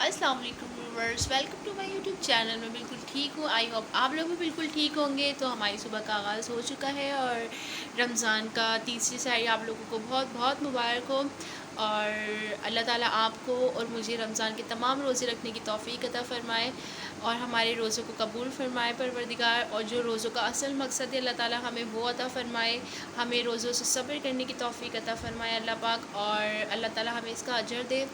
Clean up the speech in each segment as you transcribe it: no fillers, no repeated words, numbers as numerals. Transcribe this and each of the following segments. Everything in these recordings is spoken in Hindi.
अस्सलाम वालेकुम viewers, welcome to my YouTube channel. मैं बिल्कुल ठीक हूँ। आई होप आप लोग भी बिल्कुल ठीक होंगे। तो हमारी सुबह का आगाज़ हो चुका है और रमज़ान का तीसरी सहरी आप लोगों को बहुत बहुत मुबारक हो। और अल्लाह ताला आपको और मुझे रमज़ान के तमाम रोज़े रखने की तौफ़ीक अता फ़रमाए और हमारे रोज़ों को कबूल फ़रमाए परवरदिगार। और जो रोज़ों का असल मकसद है, अल्लाह ताला हमें वो अता फ़रमाए, हमें रोज़ों से सब्र करने की तौफ़ीक अता फ़रमाए अल्लाह पाक, और अल्लाह ताला हमें इसका अजर दे।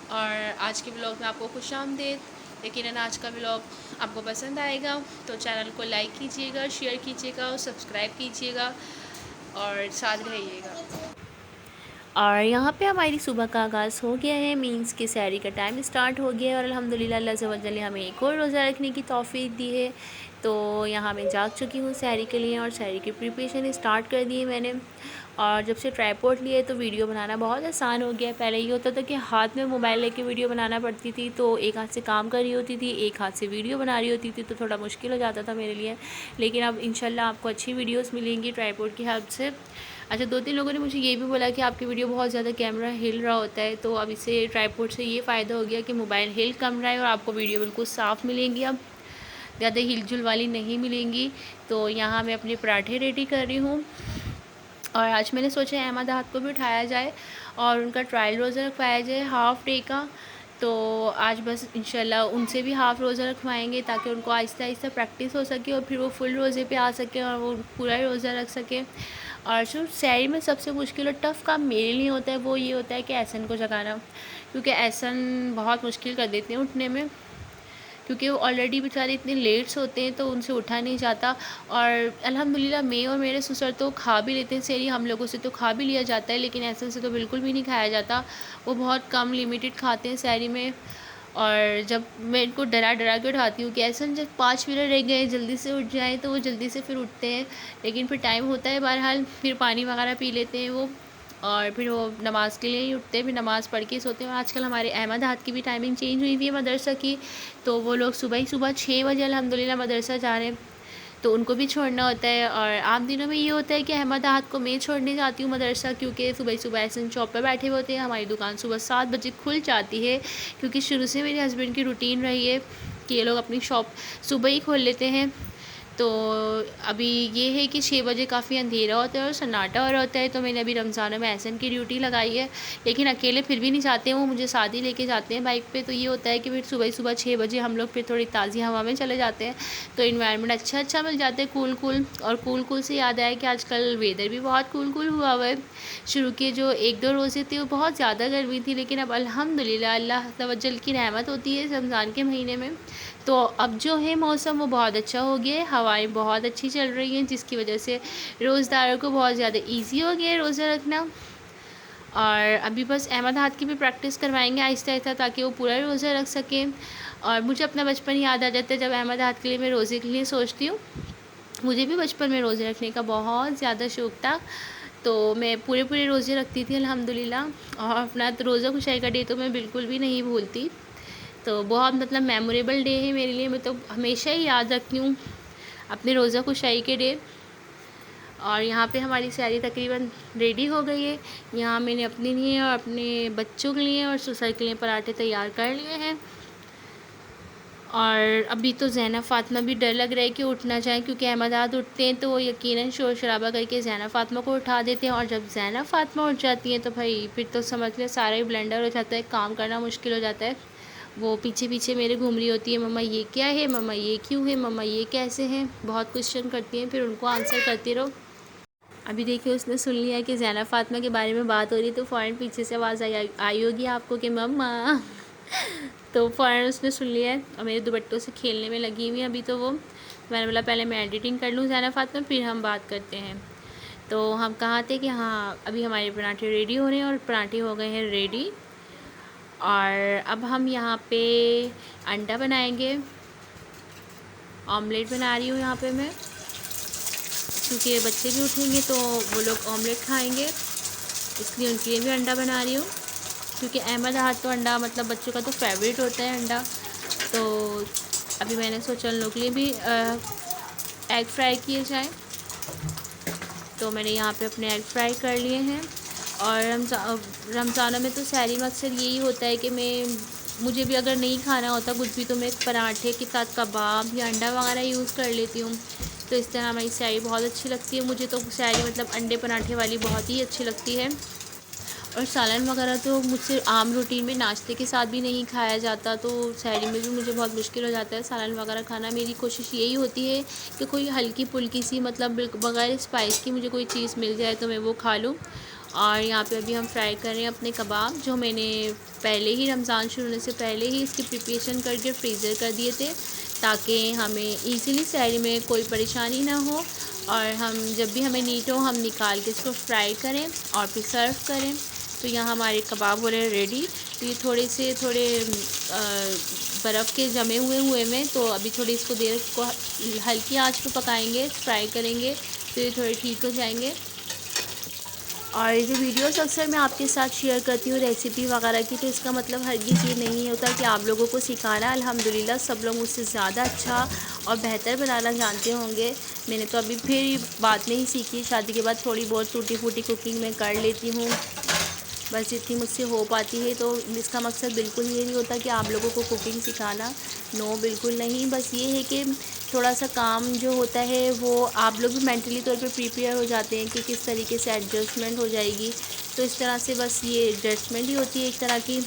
और आज के ब्लॉग में आपको खुशामदीद। यकीनन आज का ब्लॉग आपको पसंद आएगा, तो चैनल को लाइक कीजिएगा, शेयर कीजिएगा और सब्सक्राइब कीजिएगा और साथ रहिएगा। और यहाँ पे हमारी सुबह का आगाज़ हो गया है, मीन्स कि सहरी का टाइम स्टार्ट हो गया है। और अल्हम्दुलिल्लाह अल्लाह अज़्ज़ा वजल ने हमें एक और रोज़ा रखने की तौफ़ीक दी है। तो यहाँ मैं जाग चुकी हूँ सहरी के लिए और सहरी की प्रिपरेशन स्टार्ट कर दी है मैंने। और जब से ट्राइपॉड लिए तो वीडियो बनाना बहुत आसान हो गया है। पहले ये होता था कि हाथ में मोबाइल लेके वीडियो बनाना पड़ती थी, तो एक हाथ से काम कर रही होती थी, एक हाथ से वीडियो बना रही होती थी, तो थोड़ा मुश्किल हो जाता था मेरे लिए। लेकिन अब इंशाल्लाह आपको अच्छी वीडियोस मिलेंगी ट्राइपॉड की हेल्प से। अच्छा, 2-3 लोगों ने मुझे ये भी बोला कि आपकी वीडियो बहुत ज़्यादा कैमरा हिल रहा होता है, तो अब इससे ट्राइपॉड से ये फ़ायदा हो गया कि मोबाइल हिल कम रहा है और आपको वीडियो बिल्कुल साफ़ मिलेंगी, अब ज़्यादा हिलजुल वाली नहीं मिलेंगी। तो यहाँ मैं अपने पराठे रेडी कर रही हूँ और आज मैंने सोचा अहमद हाथ को भी उठाया जाए और उनका ट्रायल रोज़ा रखवाया जाए हाफ़ डे का। तो आज बस इंशाल्लाह उनसे भी हाफ़ रोज़ा रखवाएंगे ताकि उनको आहिस्ता आहिस्ता प्रैक्टिस हो सके और फिर वो फुल रोज़े पे आ सकें और वो पूरा रोज़ा रख सकें। और जो सहरी में सबसे मुश्किल और टफ़ काम मेरे लिए होता है वो ये होता है कि एहसन को जगाना, क्योंकि एहसन बहुत मुश्किल कर देते हैं उठने में, क्योंकि वो ऑलरेडी बेचारे इतने लेट सोते हैं तो उनसे उठा नहीं जाता। और अल्हम्दुलिल्लाह मैं और मेरे ससुर तो खा भी लेते हैं सहरी, हम लोगों से तो खा भी लिया जाता है, लेकिन एहसन से तो बिल्कुल भी नहीं खाया जाता। वो बहुत कम लिमिटेड खाते हैं सहरी में। और जब मैं इनको डरा डरा के उठाती हूँ कि एहसन जब 5 मिनट रह गए जल्दी से उठ जाएँ, तो वो जल्दी से फिर उठते हैं। लेकिन फिर टाइम होता है बहरहाल, फिर पानी वगैरह पी लेते हैं वो और फिर वो नमाज़ के लिए ही उठते हैं, फिर नमाज़ पढ़ के सोते हैं। और आजकल हमारे अहमद हाथ की भी टाइमिंग चेंज हुई हुई है मदरसा की, तो वो लोग सुबह ही सुबह 6 बजे अल्हम्दुलिल्लाह मदरसा जा रहे हैं, तो उनको भी छोड़ना होता है। और आम दिनों में ये होता है कि अहमद हाथ को मैं छोड़ने जाती हूँ मदरसा, क्योंकि सुबह सुबह एहसन शॉप पर बैठे हुए होते हैं। हमारी दुकान सुबह 7 बजे खुल जाती है, क्योंकि शुरू से मेरे हस्बैंड की रूटीन रही है कि ये लोग अपनी शॉप सुबह ही खोल लेते हैं। तो अभी ये है कि 6 बजे काफ़ी अंधेरा होता है और सन्नाटा हो रहा होता है, तो मैंने अभी रमज़ान में एहसन की ड्यूटी लगाई है। लेकिन अकेले फिर भी नहीं जाते हैं, वो मुझे साथ ही लेके जाते हैं बाइक पे। तो ये होता है कि फिर सुबह सुबह 6 बजे हम लोग फिर थोड़ी ताज़ी हवा में चले जाते हैं, तो इन्वायरमेंट अच्छा अच्छा मिल जाता है, कूल कूल। और कूल कूल से याद आया कि आजकल वेदर भी बहुत कूल कूल हुआ हुआ है। शुरू के जो 1-2 रोज़े थे वो बहुत ज़्यादा गर्मी थी, लेकिन अब अल्हम्दुलिल्लाह अल्लाह तवज्जुल की रहमत होती है रमज़ान के महीने में, तो अब जो है मौसम वो बहुत अच्छा हो गया है, हवाएं बहुत अच्छी चल रही हैं, जिसकी वजह से रोज़दारों को बहुत ज़्यादा इजी हो गया है रोज़ा रखना। और अभी बस अहमद हाथ की भी प्रैक्टिस करवाएंगे आहिस्ता आहिस्ता, ताकि वो पूरा रोज़ा रख सकें। और मुझे अपना बचपन याद आ जाता है जब अहमद हाथ के लिए मैं रोज़े के लिए सोचती हूँ। मुझे भी बचपन में रोज़े रखने का बहुत ज़्यादा शौक़ था, तो मैं पूरे पूरे रोज़े रखती थी अल्हम्दुलिल्लाह। और अपना तो रोज़ा खुशाई का डे तो मैं बिल्कुल भी नहीं भूलती। तो बहुत मतलब मेमोरेबल डे है मेरे लिए, मैं तो हमेशा ही याद रखती हूँ अपने रोज़ा खुशाई के डे। और यहाँ पे हमारी सहरी तकरीबन रेडी हो गई है। यहाँ मैंने अपने लिए और अपने बच्चों के लिए और ससुर के लिए पराठे तैयार कर लिए हैं। और अभी तो ज़ैनब फ़ातिमा भी डर लग रहा है कि उठना चाहें, क्योंकि अहमदाद उठते हैं तो वो यकीनन शोर शराबा करके ज़ैनब फ़ातिमा को उठा देते हैं। और जब ज़ैनब फ़ातिमा उठ जाती हैं तो भाई फिर तो समझ लें सारा ही ब्लेंडर हो जाता है, काम करना मुश्किल हो जाता है। वो पीछे पीछे मेरे घूम रही होती है, मम्मा ये क्या है, मम्मा ये क्यों है, मम्मा ये कैसे हैं, बहुत क्वेश्चन करती हैं, फिर उनको आंसर करती रहो। अभी देखिए उसने सुन लिया कि ज़ैनब फ़ातिमा के बारे में बात हो रही है, तो फ़ौरन पीछे से आवाज़ आई होगी आपको कि मम्मा। तो फ़ौरन उसने सुन लिया है और मेरे दुपट्टों से खेलने में लगी हुई है अभी। तो वो मैंने बोला पहले मैं एडिटिंग कर लूँ ज़ैनब फ़ातिमा, फिर हम बात करते हैं। तो हम कहाँ थे कि हाँ अभी हमारे पराठे रेडी हो रहे हैं और पराठे हो गए हैं रेडी। और अब हम यहाँ पे अंडा बनाएंगे, ऑमलेट बना रही हूँ यहाँ पे मैं, क्योंकि बच्चे भी उठेंगे तो वो लोग ऑमलेट खाएंगे, इसलिए उनके लिए भी अंडा बना रही हूँ। क्योंकि अहमद हाथ तो अंडा मतलब बच्चों का तो फेवरेट होता है अंडा। तो अभी मैंने सोचा उन लोग के लिए भी एग फ्राई किए जाए, तो मैंने यहाँ पे अपने एग फ्राई कर लिए हैं। और रमज़ानों में तो सहरी में अक्सर यही होता है कि मैं मुझे भी अगर नहीं खाना होता कुछ भी तो मैं पराठे के साथ कबाब या अंडा वगैरह यूज़ कर लेती हूँ। तो इस तरह हमारी सहरी बहुत अच्छी लगती है। मुझे तो सहरी मतलब अंडे पराठे वाली बहुत ही अच्छी लगती है। और सालन वगैरह तो मुझसे आम रूटीन में नाश्ते के साथ भी नहीं खाया जाता, तो सहरी में भी मुझे बहुत मुश्किल हो जाता है सालन वगैरह खाना। मेरी कोशिश यही होती है कि कोई हल्की फुल्की सी मतलब बगैर स्पाइस की मुझे कोई चीज़ मिल जाए तो मैं वो खा लूँ। और यहाँ पे अभी हम फ्राई कर रहे हैं अपने कबाब, जो मैंने पहले ही रमज़ान शुरू होने से पहले ही इसकी प्रिपरेशन करके फ्रीज़र कर दिए थे, ताकि हमें ईज़िली सहरी में कोई परेशानी ना हो। और हम जब भी हमें नीड हो हम निकाल के इसको फ्राई करें और फिर सर्व करें। तो यहाँ हमारे कबाब हो रहे हैं रेडी। तो ये थोड़े बर्फ़ के जमे हुए में, तो अभी थोड़ी इसको देर को हल्की आंच पे पकाएंगे, फ्राई करेंगे, तो ये थोड़े ठीक हो जाएंगे। और ये जो वीडियोस अक्सर मैं आपके साथ शेयर करती हूँ रेसिपी वगैरह की, तो इसका मतलब हरगिज़ ये नहीं होता कि आप लोगों को सिखाना। अल्हम्दुलिल्लाह सब लोग मुझसे ज़्यादा अच्छा और बेहतर बनाना जानते होंगे। मैंने तो अभी फिर बाद में ही सीखी, शादी के बाद थोड़ी बहुत टूटी फूटी कुकिंग मैं कर लेती हूँ, बस जितनी मुझसे हो पाती है। तो इसका मकसद बिल्कुल ये नहीं होता कि आप लोगों को कुकिंग सिखाना, नो बिल्कुल नहीं। बस ये है कि थोड़ा सा काम जो होता है वो आप लोग भी मेंटली तौर पे प्रिपेयर हो जाते हैं कि किस तरीके से एडजस्टमेंट हो जाएगी। तो इस तरह से बस ये एडजस्टमेंट ही होती है एक तरह की,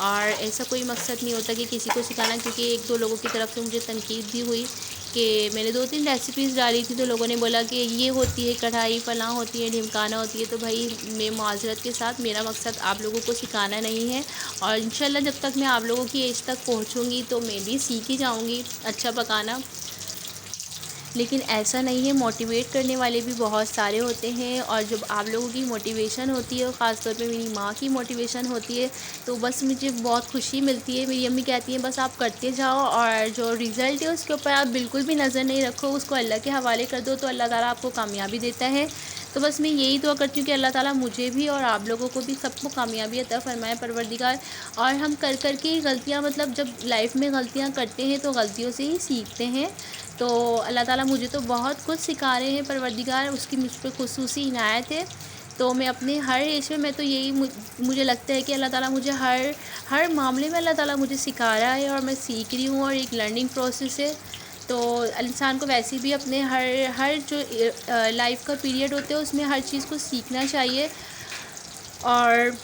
और ऐसा कोई मकसद नहीं होता कि किसी को सिखाना। क्योंकि एक दो लोगों की तरफ से मुझे तनकीद भी हुई कि मैंने 2-3 रेसिपीज़ डाली थी, तो लोगों ने बोला कि ये होती है कढ़ाई, फलां होती है, ढिमकाना होती है। तो भाई मैं माज़रत के साथ, मेरा मकसद आप लोगों को सिखाना नहीं है। और इंशाल्लाह जब तक मैं आप लोगों की एज तक पहुंचूंगी तो मैं भी सीख ही जाऊंगी अच्छा पकाना। लेकिन ऐसा नहीं है, मोटिवेट करने वाले भी बहुत सारे होते हैं। और जब आप लोगों की मोटिवेशन होती है, और ख़ास तौर पे मेरी माँ की मोटिवेशन होती है, तो बस मुझे बहुत खुशी मिलती है। मेरी अम्मी कहती हैं बस आप करते जाओ, और जो रिज़ल्ट है उसके ऊपर आप बिल्कुल भी नज़र नहीं रखो, उसको अल्लाह के हवाले कर दो, तो अल्लाह ताला आपको कामयाबी देता है। तो बस मैं यही दुआ करती हूँ कि अल्लाह ताला मुझे भी और आप लोगों को भी सबको कामयाबी अता फ़रमाए परवरदिगार। और हम कर कर के गलतियाँ, मतलब जब लाइफ में गलतियाँ करते हैं तो गलतियों से ही सीखते हैं। तो अल्लाह ताला मुझे तो बहुत कुछ सिखा रहे हैं परवरदिगार, उसकी मुझ पे खुसूसी इनायत है। तो मैं अपने हर एज में, मैं तो यही मुझे लगता है कि अल्लाह ताला मुझे हर मामले में अल्लाह ताला मुझे सिखा रहा है, और मैं सीख रही हूँ, और एक लर्निंग प्रोसेस है। तो इंसान को वैसे भी अपने हर हर जो लाइफ का पीरियड होता है उसमें हर चीज़ को सीखना चाहिए। और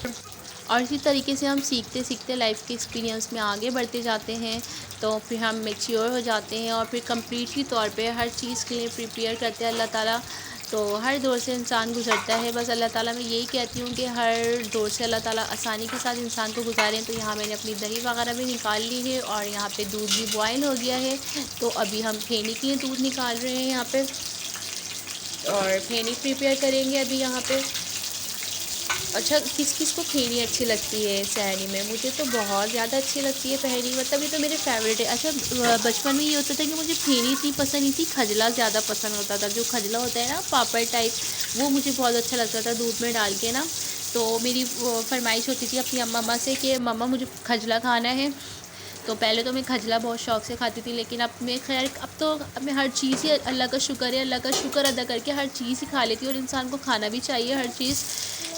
इसी तरीके से हम सीखते सीखते लाइफ के एक्सपीरियंस में आगे बढ़ते जाते हैं। तो फिर हम मैच्योर हो जाते हैं, और फिर कम्प्लीटली तौर पे हर चीज़ के लिए प्रिपेयर करते हैं अल्लाह ताला। तो हर दौर से इंसान गुज़रता है, बस अल्लाह ताला मैं यही कहती हूँ कि हर दौर से अल्लाह ताला आसानी के साथ इंसान को गुजारें। तो यहाँ मैंने अपनी दही वगैरह भी निकाल ली है, और यहाँ पे दूध भी बॉयल हो गया है। तो अभी हम फेनी के लिए दूध निकाल रहे हैं यहाँ पे, और फेनी प्रिपेयर करेंगे अभी यहाँ पे। अच्छा, किस किस को फेनी अच्छी लगती है सहरी में? मुझे तो बहुत ज़्यादा अच्छी लगती है फेनी, मतलब ये तो मेरे फेवरेट है। अच्छा, बचपन में ये होता था कि मुझे फेनी इतनी पसंद नहीं थी, खजला ज़्यादा पसंद होता था। जो खजला होता है ना पापड़ टाइप, वो मुझे बहुत अच्छा लगता था दूध में डाल के ना। तो मेरी फरमाइश होती थी अपनी मम्मा से कि मम्मा मुझे खजला खाना है। तो पहले तो मैं खजला बहुत शौक़ से खाती थी, लेकिन अब मैं खैर अब मैं हर चीज़ ही, अल्लाह का शुक्र है, अल्लाह का शुक्र अदा करके हर चीज़ ही खा लेती हूँ। और इंसान को खाना भी चाहिए हर चीज़,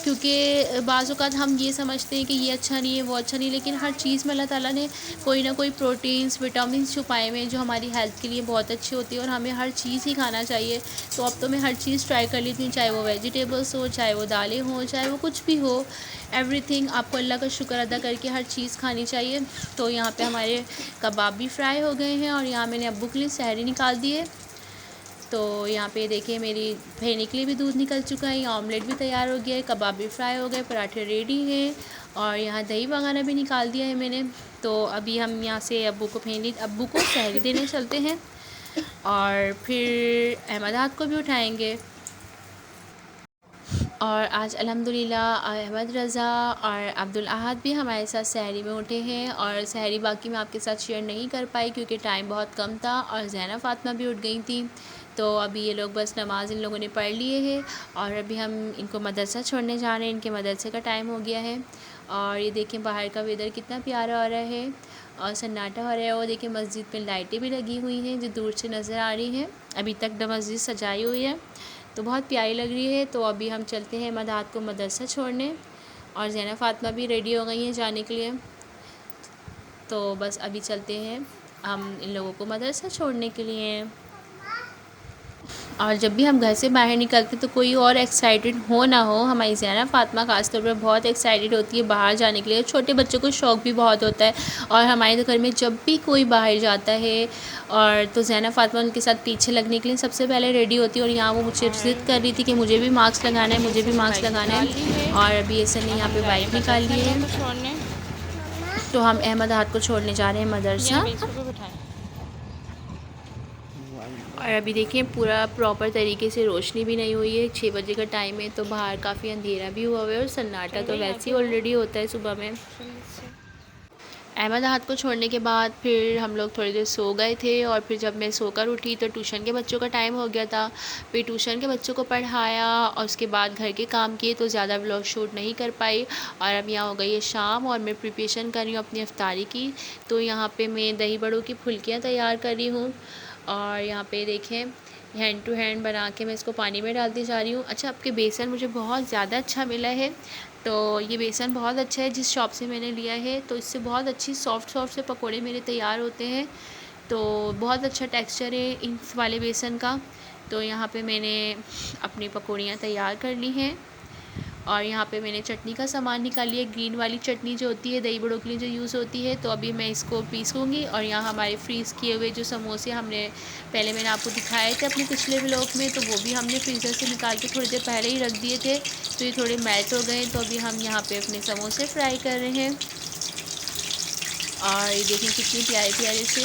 क्योंकि बाज़ औक़ात हम ये समझते हैं कि ये अच्छा नहीं है, वो अच्छा नहीं है, लेकिन हर चीज़ में अल्लाह ताला ने कोई ना कोई प्रोटीन्स, विटामिन्स छुपाए हुए हैं जो हमारी हेल्थ के लिए बहुत अच्छे होती है, और हमें हर चीज़ ही खाना चाहिए। तो अब तो मैं हर चीज़ ट्राई कर लेती हूँ, चाहे वो वेजिटेबल्स हो, चाहे वो दालें हों, चाहे वो कुछ भी हो, एवरीथिंग आपको अल्लाह का शुक्र अदा करके हर चीज़ खानी चाहिए। तो यहाँ पे हमारे कबाब भी फ्राई हो गए हैं, और यहाँ मैंने अब्बू के लिए सहरी निकाल दी है। तो यहाँ पे देखिए मेरी फेनी के लिए भी दूध निकल चुका है, ऑमलेट भी तैयार हो गया है, कबाब भी फ्राई हो गए, पराठे रेडी हैं, और यहाँ दही वगैरह भी निकाल दिया है मैंने। तो अभी हम यहाँ से अब्बू को सहरी देने चलते हैं, और फिर अहमदाद को भी उठाएँगे। और आज अल्हम्दुलिल्लाह अहमद रज़ा और अब्दुल अहद भी हमारे साथ सहरी में उठे हैं। और सहरी बाकी मैं आपके साथ शेयर नहीं कर पाई क्योंकि टाइम बहुत कम था, और ज़ैना फ़ातिमा भी उठ गई थी। तो अभी ये लोग बस नमाज़ इन लोगों ने पढ़ लिए है, और अभी हम इनको मदरसा छोड़ने जा रहे हैं, इनके मदरसे का टाइम हो गया है। और ये देखें बाहर का वेदर कितना प्यारा हो रहा है, और सन्नाटा हो रहा है। और देखिए मस्जिद में लाइटें भी लगी हुई हैं जो दूर से नज़र आ रही हैं, अभी तक मस्जिद सजाई हुई है, तो बहुत प्यारी लग रही है। तो अभी हम चलते हैं अहमदाद को मदरसा छोड़ने, और ज़ैना फ़ातिमा भी रेडी हो गई हैं जाने के लिए। तो बस अभी चलते हैं हम इन लोगों को मदरसा छोड़ने के लिए। और जब भी हम घर से बाहर निकलते तो कोई और एक्साइटेड हो ना हो, हमारी ज़ैना फ़ातिमा ख़ास तौर पर बहुत एक्साइटेड होती है बाहर जाने के लिए। छोटे बच्चों को शौक़ भी बहुत होता है और हमारे घर में जब भी कोई बाहर जाता है और तो ज़ैना फ़ातिमा उनके साथ पीछे लगने के लिए सबसे पहले रेडी होती है। और यहाँ वो मुझे ज़िद कर रही थी कि मुझे भी मास्क लगाना है, मुझे भी मास्क लगाना है। और अभी ऐसा ने यहाँ पर बाइक निकाल ली है, तो हम अहमद आहद को छोड़ने जा रहे हैं मदरसा। और अभी देखिए पूरा प्रॉपर तरीके से रोशनी भी नहीं हुई है, 6 बजे का टाइम है, तो बाहर काफ़ी अंधेरा भी हुआ है और सन्नाटा तो वैसे ही ऑलरेडी होता है सुबह में। अहमद आहद को छोड़ने के बाद फिर हम लोग थोड़ी देर सो गए थे और फिर जब मैं सोकर उठी तो ट्यूशन के बच्चों का टाइम हो गया था। फिर ट्यूशन के बच्चों को पढ़ाया और उसके बाद घर के काम किए, तो ज़्यादा व्लॉग शूट नहीं कर पाई। और अब यहाँ हो गई है शाम और मैं प्रिपरेशन कर रही हूँ अपनी इफ्तारी की। तो यहाँ पे मैं दही बड़ों की फुल्कियाँ तैयार कर रही हूँ और यहाँ पे देखें हैंड टू हैंड बना के मैं इसको पानी में डालती जा रही हूँ। अच्छा, आपके बेसन मुझे बहुत ज़्यादा अच्छा मिला है, तो ये बेसन बहुत अच्छा है जिस शॉप से मैंने लिया है, तो इससे बहुत अच्छी सॉफ्ट से पकोड़े मेरे तैयार होते हैं। तो बहुत अच्छा टेक्सचर है इस वाले बेसन का। तो यहाँ पे मैंने अपनी पकौड़ियाँ तैयार कर ली हैं और यहाँ पे मैंने चटनी का सामान निकाल लिया, ग्रीन वाली चटनी जो होती है दही बड़ों के लिए जो यूज़ होती है। तो अभी मैं इसको पीसूँगी। और यहाँ हमारे फ्रीज़ किए हुए जो समोसे हमने पहले मैंने आपको दिखाए थे अपने पिछले व्लॉग में, तो वो भी हमने फ्रीज़र से निकाल के थोड़ी देर पहले ही रख दिए थे, तो ये थोड़े मेल्ट हो गए। तो अभी हम यहाँ पर अपने समोसे फ्राई कर रहे हैं और ये देखें कितनी प्यारे प्यारे से।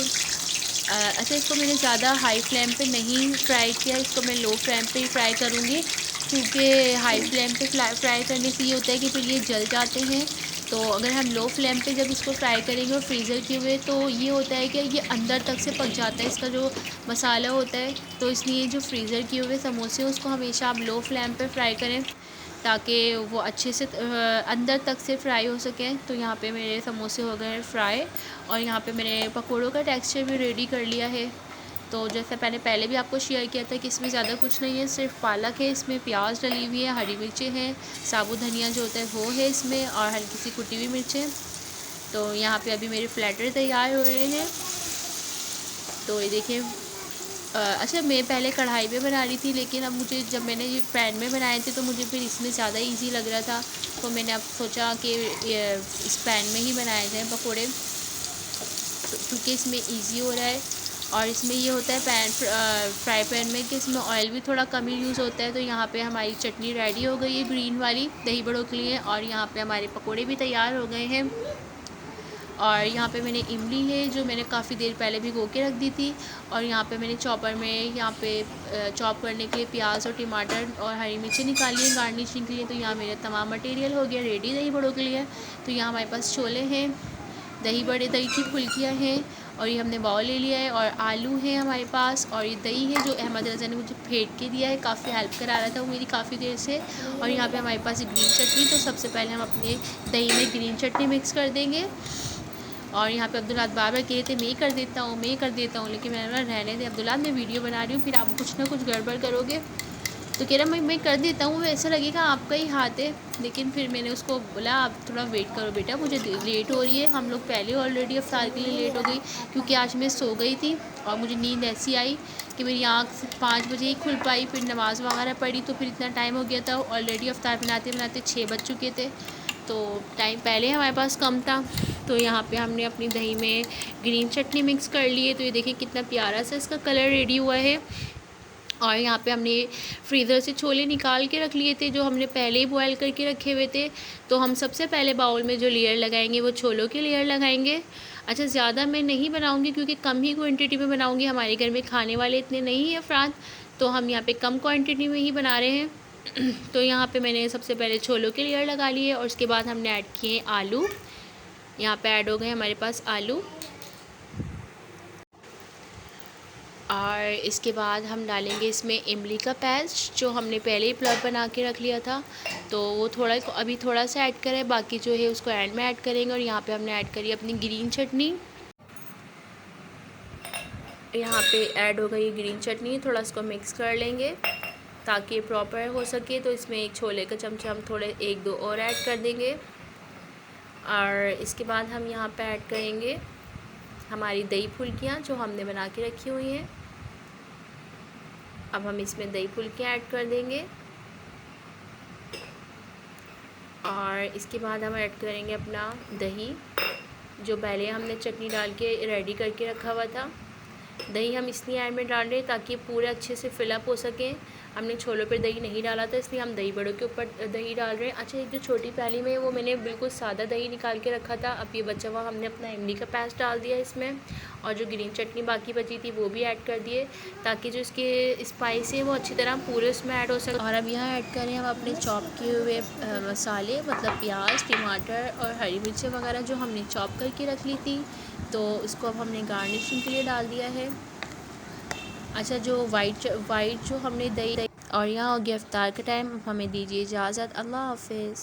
अच्छा, इसको मैंने ज़्यादा हाई फ्लेम पे नहीं फ्राई किया, इसको मैं लो फ्लेम पे ही फ्राई करूँगी, क्योंकि हाई फ्लेम पे फ्राई करने से ये होता है कि फिर ये जल जाते हैं। तो अगर हम लो फ्लेम पे जब इसको फ्राई करेंगे और फ्रीज़र किए हुए, तो ये होता है कि ये अंदर तक से पक जाता है, इसका जो मसाला होता है। तो इसलिए जो फ्रीज़र किए हुए समोसे उसको हमेशा आप लो फ्लेम पे फ्राई करें, ताकि वो अच्छे से अंदर तक से फ्राई हो सकें। तो यहाँ पे मेरे समोसे हो गए फ्राई और यहाँ पे मैंने पकोड़ों का टेक्सचर भी रेडी कर लिया है। तो जैसे मैंने पहले भी आपको शेयर किया था कि इसमें ज़्यादा कुछ नहीं है, सिर्फ पालक है, इसमें प्याज डली हुई है, हरी मिर्चें हैं, साबुत धनिया जो होता है वो है इसमें, और हल्की सी कुटी हुई मिर्चें। तो यहाँ पे अभी मेरे फ्लैटर तैयार हो रहे हैं। तो ये देखिए अच्छा, मैं पहले कढ़ाई में बना रही थी, लेकिन अब मुझे जब मैंने ये पैन में बनाए थे तो मुझे फिर इसमें ज़्यादा इजी लग रहा था, तो मैंने अब सोचा कि इस पैन में ही बनाए जाएँ पकोड़े, क्योंकि इसमें इजी हो रहा है। और इसमें ये होता है फ्राई पैन में कि इसमें ऑयल भी थोड़ा कम ही यूज़ होता है। तो यहाँ पे हमारी चटनी रेडी हो गई है ग्रीन वाली दही बड़ों के लिए, और यहाँ पे हमारे पकोड़े भी तैयार हो गए हैं। और यहाँ पे मैंने इमली है जो मैंने काफ़ी देर पहले भिगो के रख दी थी, और यहाँ पे मैंने चॉपर में यहाँ पे चॉप करने के लिए प्याज और टमाटर और हरी मिर्ची निकाली है गार्निशिंग के लिए। तो यहाँ मेरा तमाम मटेरियल हो गया रेडी दही बड़ों के लिए। तो यहाँ हमारे पास छोले हैं, दही बड़े दही की फुल्कियाँ हैं, और ये हमने बाउल ले लिया है, और आलू है हमारे पास, और ये दही है जो अहमद रज़ा ने मुझे फेंट के दिया है, काफ़ी हेल्प करा रहा था वो मेरी काफ़ी देर से। और यहाँ पे हमारे पास ग्रीन चटनी, तो सबसे पहले हम अपने दही में ग्रीन चटनी मिक्स कर देंगे। और यहाँ पे अब्दुल्ला बार बार कह थे मैं कर देता हूँ मैं कर देता हूँ, लेकिन मैंने बोला रहने दे अब्दुल्ला, मैं वीडियो बना रही हूँ, फिर आप कुछ ना कुछ गड़बड़ करोगे। तो कह रहा मैं कर देता हूँ, ऐसा लगेगा आपका ही हाथ है। लेकिन फिर मैंने उसको बोला आप थोड़ा वेट करो बेटा, मुझे लेट हो रही है, हम लोग पहले ऑलरेडी अफ्तार के लिए लेट हो गई, क्योंकि आज मैं सो गई थी और मुझे नींद ऐसी आई कि मेरी आँख 5 बजे ही खुल पाई। फिर नमाज़ वगैरह पढ़ी, तो फिर इतना टाइम हो गया था, ऑलरेडी अफ्तार बनाते बनाते 6 बज चुके थे, तो टाइम पहले हमारे पास कम था। तो यहाँ पे हमने अपनी दही में ग्रीन चटनी मिक्स कर ली है। तो ये देखिए कितना प्यारा सा इसका कलर रेडी हुआ है। और यहाँ पे हमने फ्रीज़र से छोले निकाल के रख लिए थे जो हमने पहले ही बॉयल करके रखे हुए थे। तो हम सबसे पहले बाउल में जो लेयर लगाएंगे वो छोलों की लेयर लगाएंगे। अच्छा, ज़्यादा मैं नहीं बनाऊँगी क्योंकि कम ही क्वांटिटी में बनाऊँगी, हमारे घर में खाने वाले इतने नहीं हैं अफराद, तो हम यहाँ पे कम क्वांटिटी में ही बना रहे हैं। तो यहाँ पे मैंने सबसे पहले छोलों की लेयर लगा ली है, और उसके बाद हमने ऐड किए आलू। यहाँ पे ऐड हो गए हमारे पास आलू, और इसके बाद हम डालेंगे इसमें इमली का पेस्ट जो हमने पहले ही प्लग बना के रख लिया था। तो वो अभी थोड़ा सा ऐड करें, बाकी जो है उसको एंड में ऐड करेंगे। और यहाँ पे हमने ऐड करी अपनी ग्रीन चटनी, यहाँ पे ऐड हो गई ग्रीन चटनी, थोड़ा इसको मिक्स कर लेंगे ताकि प्रॉपर हो सके। तो इसमें एक छोले का चमचा हम थोड़े 1-2 और ऐड कर देंगे, और इसके बाद हम यहाँ पे ऐड करेंगे हमारी दही फुल्कियाँ जो हमने बना के रखी हुई हैं। अब हम इसमें दही फुल्कियाँ ऐड कर देंगे और इसके बाद हम ऐड करेंगे अपना दही, जो पहले हमने चटनी डाल के रेडी करके रखा हुआ था। दही हम इसलिए ऐड में डाल रहे हैं ताकि पूरे अच्छे से फिलअप हो सकें। हमने छोलों पर दही नहीं डाला था, इसलिए हम दही बड़ों के ऊपर दही डाल रहे हैं। अच्छा, एक जो छोटी प्याली में वो मैंने बिल्कुल सादा दही निकाल के रखा था। अब ये बचा हुआ हमने अपना इमली का पेस्ट डाल दिया इसमें, और जो ग्रीन चटनी बाकी बची थी वो भी ऐड कर दिए, ताकि जो इसके स्पाइस है वो अच्छी तरह पूरे उसमें ऐड हो सके। और अब यहाँ ऐड करें हम अपने चॉप किए हुए मसाले, मतलब प्याज, टमाटर और हरी मिर्चें वगैरह जो हमने चॉप करके रख ली थी। तो इसको अब हमने गार्निशिंग के लिए डाल दिया है। अच्छा, जो वाइट जो हमने दही, और यहाँ हो गया इफ्तार का टाइम। अब हमें दीजिए इजाज़त। अल्लाह हाफ़िज़।